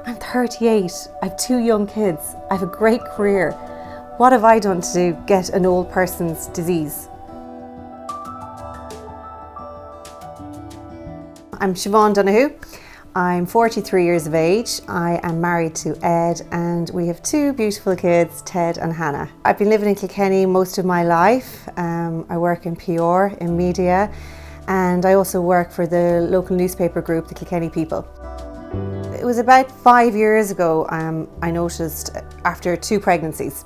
I'm 38, I have 2 young kids, I have a great career. What have I done to get an old person's disease? I'm Siobhan Donohoe. I'm 43 years of age. I am married to Ed and we have 2 beautiful kids, Ted and Hannah. I've been living in Kilkenny most of my life. I work in PR, in media, and I also work for the local newspaper group, the Kilkenny People. It was about 5 years ago I noticed after 2 pregnancies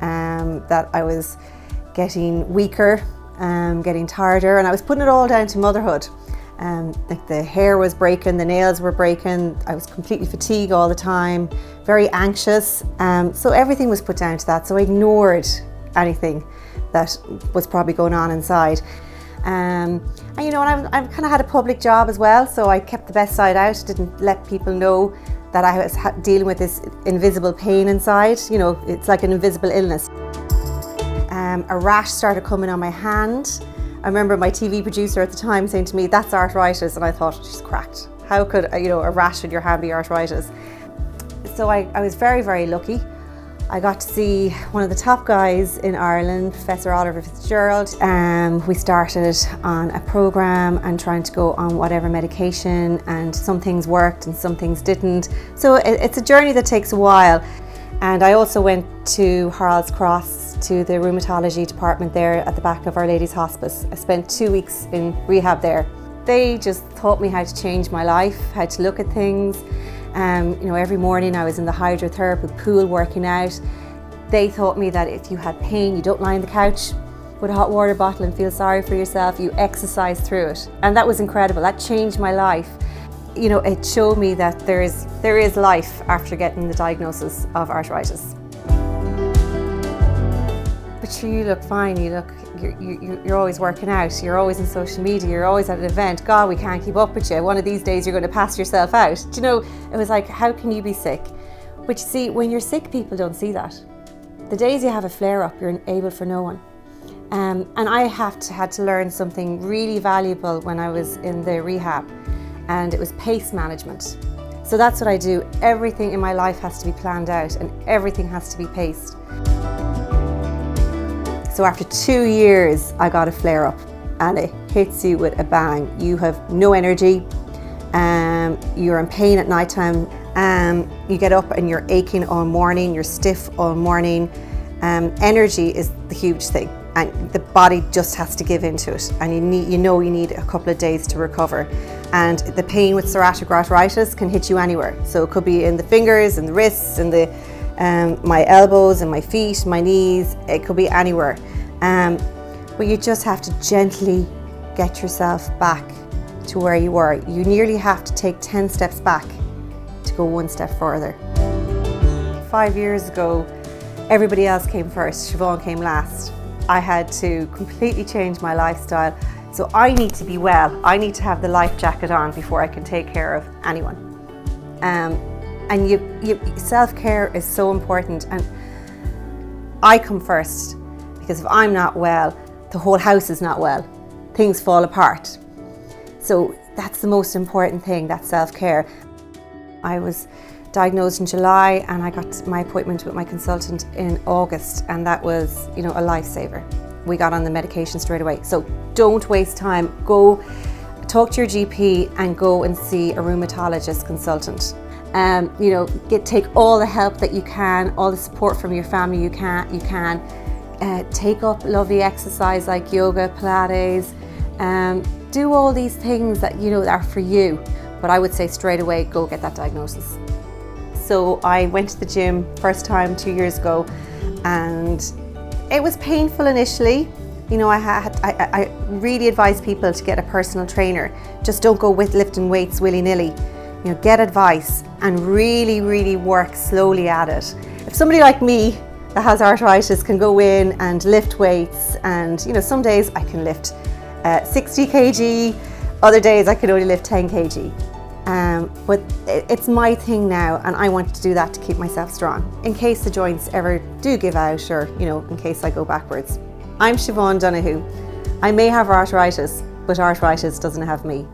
that I was getting weaker, getting tireder, and I was putting it all down to motherhood. Like the hair was breaking, the nails were breaking, I was completely fatigued all the time, very anxious. So everything was put down to that, so I ignored anything that was probably going on inside. And you know, and I've kind of had a public job as well, so I kept the best side out, didn't let people know that I was dealing with this invisible pain inside. You know, it's like an invisible illness. A rash started coming on my hand. I remember my TV producer at the time saying to me, "That's arthritis," and I thought, she's cracked. How could, you know, a rash in your hand be arthritis? So I was very, very lucky. I got to see one of the top guys in Ireland, Professor Oliver Fitzgerald. We started on a program and trying to go on whatever medication, and some things worked and some things didn't. So it's a journey that takes a while. And I also went to Harold's Cross, to the rheumatology department there at the back of Our Lady's Hospice. I spent 2 weeks in rehab there. They just taught me how to change my life, how to look at things. You know, every morning I was in the hydrotherapy pool working out. They taught me that if you had pain, you don't lie on the couch with a hot water bottle and feel sorry for yourself, you exercise through it. And that was incredible, that changed my life. You know, it showed me that there is life after getting the diagnosis of arthritis. But sure, you look fine, you're always working out, you're always on social media, you're always at an event. God, we can't keep up with you. One of these days you're going to pass yourself out. Do you know, it was like, how can you be sick? But you see, when you're sick, people don't see that. The days you have a flare-up, you're able for no one. And I had to learn something really valuable when I was in the rehab, and it was pace management. So that's what I do. Everything in my life has to be planned out and everything has to be paced. So after 2 years, I got a flare-up and it hits you with a bang. You have no energy, you're in pain at night time, you get up and you're aching all morning, you're stiff all morning. Energy is the huge thing, and the body just has to give into it, and you need a couple of days to recover. And the pain with psoriatic arthritis can hit you anywhere. So it could be in the fingers and the wrists and my elbows and my feet, my knees, it could be anywhere. But you just have to gently get yourself back to where you were. You nearly have to take 10 steps back to go 1 step further. 5 years ago, everybody else came first, Siobhan came last. I had to completely change my lifestyle. So I need to be well. I need to have the life jacket on before I can take care of anyone. And self-care is so important, and I come first, because if I'm not well, the whole house is not well. Things fall apart. So that's the most important thing, that self-care. I was diagnosed in July and I got my appointment with my consultant in August, and that was, you know, a lifesaver. We got on the medication straight away. So don't waste time. Go talk to your GP and go and see a rheumatologist consultant. You know, take all the help that you can, all the support from your family you can. Take up lovely exercise like yoga, Pilates. Do all these things that you know are for you. But I would say straight away, go get that diagnosis. So I went to the gym first time 2 years ago, and it was painful initially. You know, I really advise people to get a personal trainer. Just don't go with lifting weights willy-nilly. You know, get advice and really, really work slowly at it. If somebody like me that has arthritis can go in and lift weights, and you know, some days I can lift 60 kg, other days I can only lift 10 kg. But it's my thing now, and I want to do that to keep myself strong in case the joints ever do give out, or you know, in case I go backwards. I'm Siobhan Donohoe. I may have arthritis, but arthritis doesn't have me.